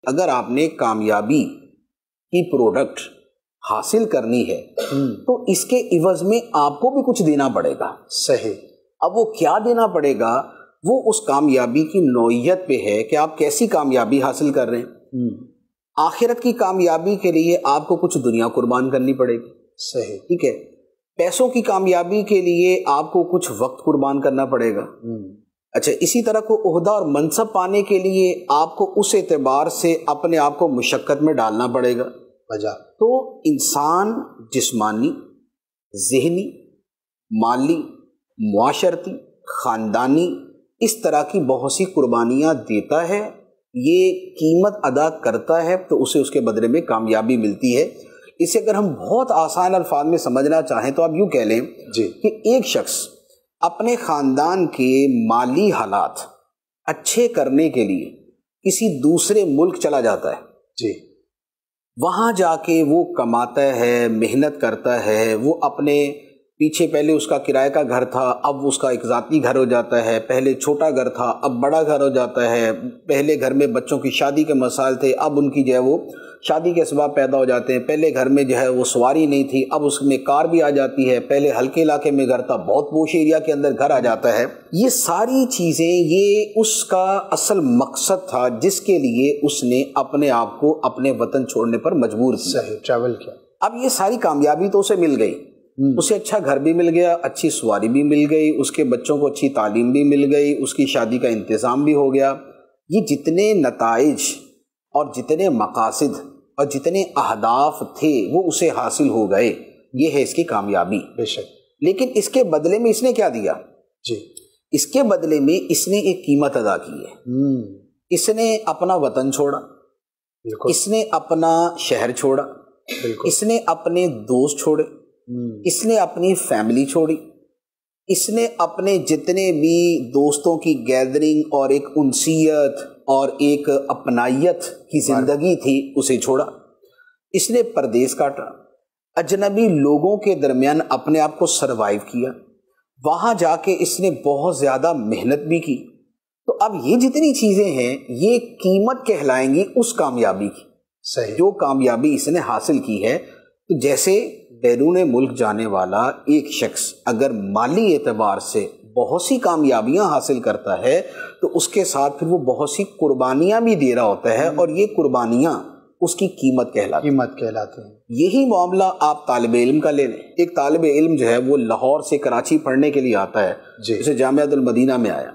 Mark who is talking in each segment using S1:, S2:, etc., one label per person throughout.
S1: اگر آپ نے کامیابی کی پروڈکٹ حاصل کرنی ہے تو اس کے عوض میں آپ کو بھی کچھ دینا پڑے گا.
S2: صحیح.
S1: اب وہ کیا دینا پڑے گا؟ وہ اس کامیابی کی نوعیت پہ ہے کہ آپ کیسی کامیابی حاصل کر رہے ہیں. آخرت کی کامیابی کے لیے آپ کو کچھ دنیا قربان کرنی پڑے گی.
S2: صحیح.
S1: ٹھیک ہے. پیسوں کی کامیابی کے لیے آپ کو کچھ وقت قربان کرنا پڑے گا. اچھا، اسی طرح کو عہدہ اور منصب پانے کے لیے آپ کو اس اعتبار سے اپنے آپ کو مشقت میں ڈالنا پڑے گا. تو انسان جسمانی، ذہنی، مالی، معاشرتی، خاندانی، اس طرح کی بہت سی قربانیاں دیتا ہے، یہ قیمت ادا کرتا ہے تو اسے اس کے بدلے میں کامیابی ملتی ہے. اسے اگر ہم بہت آسان الفاظ میں سمجھنا چاہیں تو آپ یوں کہہ لیں کہ ایک شخص اپنے خاندان کے مالی حالات اچھے کرنے کے لیے کسی دوسرے ملک چلا جاتا ہے. وہاں جا کے وہ کماتا ہے، محنت کرتا ہے، وہ اپنے پیچھے پہلے اس کا کرائے کا گھر تھا، اب اس کا ایک ذاتی گھر ہو جاتا ہے. پہلے چھوٹا گھر تھا، اب بڑا گھر ہو جاتا ہے. پہلے گھر میں بچوں کی شادی کے مسائل تھے، اب ان کی جو ہے وہ شادی کے اسباب پیدا ہو جاتے ہیں. پہلے گھر میں جو ہے وہ سواری نہیں تھی، اب اس میں کار بھی آ جاتی ہے. پہلے ہلکے علاقے میں گھر تھا، بہت پوش ایریا کے اندر گھر آ جاتا ہے. یہ ساری چیزیں یہ اس کا اصل مقصد تھا جس کے لیے اس نے اپنے آپ کو اپنے وطن چھوڑنے پر مجبور کیا.
S2: صحیح. ٹریول کیا.
S1: اب یہ ساری کامیابی تو اسے مل گئی، اسے اچھا گھر بھی مل گیا، اچھی سواری بھی مل گئی، اس کے بچوں کو اچھی تعلیم بھی مل گئی، اس کی شادی کا انتظام بھی ہو گیا. یہ جتنے نتائج اور جتنے مقاصد اور جتنے اہداف تھے وہ اسے حاصل ہو گئے. یہ ہے اس کی کامیابی.
S2: بے شک.
S1: لیکن اس کے بدلے میں اس نے کیا دیا؟ اس کے بدلے میں اس نے ایک قیمت ادا کی ہے. اس نے اپنا وطن چھوڑا، اس نے اپنا شہر چھوڑا، اس نے اپنے دوست چھوڑے، اس نے اپنی فیملی چھوڑی، اس نے اپنے جتنے بھی دوستوں کی گیدرنگ اور ایک انسیت اور ایک اپنائیت کی زندگی تھی اسے چھوڑا. اس نے پردیس کاٹا، اجنبی لوگوں کے درمیان اپنے آپ کو سروائیو کیا. وہاں جا کے اس نے بہت زیادہ محنت بھی کی. تو اب یہ جتنی چیزیں ہیں یہ قیمت کہلائیں گی اس کامیابی کی.
S2: صحیح.
S1: جو کامیابی اس نے حاصل کی ہے. تو جیسے بیرون ملک جانے والا ایک شخص اگر مالی اعتبار سے بہت سی کامیابیاں حاصل کرتا ہے تو اس کے ساتھ پھر وہ بہت سی قربانیاں بھی دے رہا ہوتا ہے اور یہ قربانیاں اس کی قیمت کہلاتی ہیں. یہی معاملہ آپ طالب علم کا لے لیں. ایک طالب علم جو ہے وہ لاہور سے کراچی پڑھنے کے لیے آتا ہے. اسے جامعۃ المدینہ میں آیا.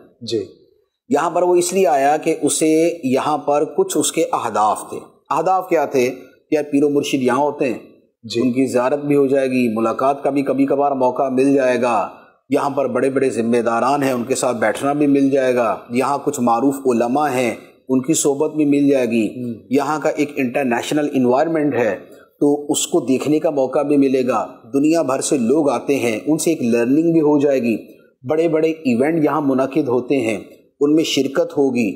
S1: یہاں پر وہ اس لیے آیا کہ اسے یہاں پر کچھ اس کے اہداف تھے. اہداف کیا تھے؟ یا پیر و مرشد یہاں ہوتے ہیں، ان کی زیارت بھی ہو جائے گی، ملاقات کا بھی کبھی کبھار موقع مل جائے گا. یہاں پر بڑے بڑے ذمہ داران ہیں، ان کے ساتھ بیٹھنا بھی مل جائے گا. یہاں کچھ معروف علماء ہیں، ان کی صحبت بھی مل جائے گی. یہاں کا ایک انٹرنیشنل انوائرمنٹ ہے تو اس کو دیکھنے کا موقع بھی ملے گا. دنیا بھر سے لوگ آتے ہیں، ان سے ایک لرننگ بھی ہو جائے گی. بڑے بڑے ایونٹ یہاں منعقد ہوتے ہیں، ان میں شرکت ہوگی.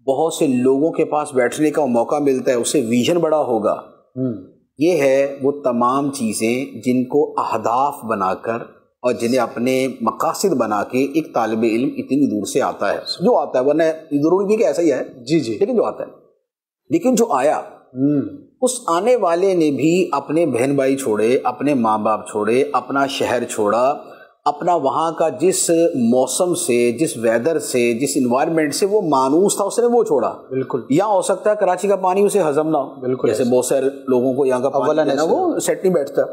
S1: بہت سے لوگوں کے پاس بیٹھنے کا موقع ملتا ہے، اسے ویژن بڑا ہوگا. یہ ہے وہ تمام چیزیں جن کو اہداف بنا کر اور جنہیں اپنے مقاصد بنا کے ایک طالب علم اتنی دور سے آتا ہے. جو آتا ہے، ورنہ ضروری نہیں کہ ایسا ہی ہے، لیکن جو آتا ہے. لیکن جو آیا اس آنے والے نے بھی اپنے بہن بھائی چھوڑے، اپنے ماں باپ چھوڑے، اپنا شہر چھوڑا، اپنا وہاں کا جس موسم سے، جس ویدر سے، جس انوائرمنٹ سے وہ مانوس تھا اس نے وہ چھوڑا.
S2: بالکل.
S1: یہاں ہو سکتا ہے کراچی کا پانی اسے ہضم نہ ہو. بالکل. جیسے بہت سارے لوگوں کو یہاں کا پانی نا وہ سیٹ نہیں بیٹھتا.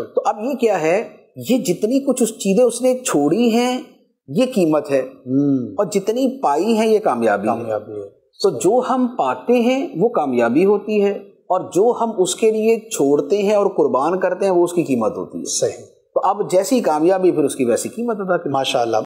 S1: تو اب یہ کیا ہے، یہ جتنی کچھ اس چیزیں اس نے چھوڑی ہیں یہ قیمت ہے، اور جتنی پائی ہیں یہ کامیابی ہے. تو جو ہم پاتے ہیں وہ کامیابی ہوتی ہے، اور جو ہم اس کے لیے چھوڑتے ہیں اور قربان کرتے ہیں وہ اس کی قیمت ہوتی ہے.
S2: صحیح.
S1: تو اب جیسی کامیابی پھر اس کی ویسی قیمت ادا کریں.
S2: ماشاء اللہ.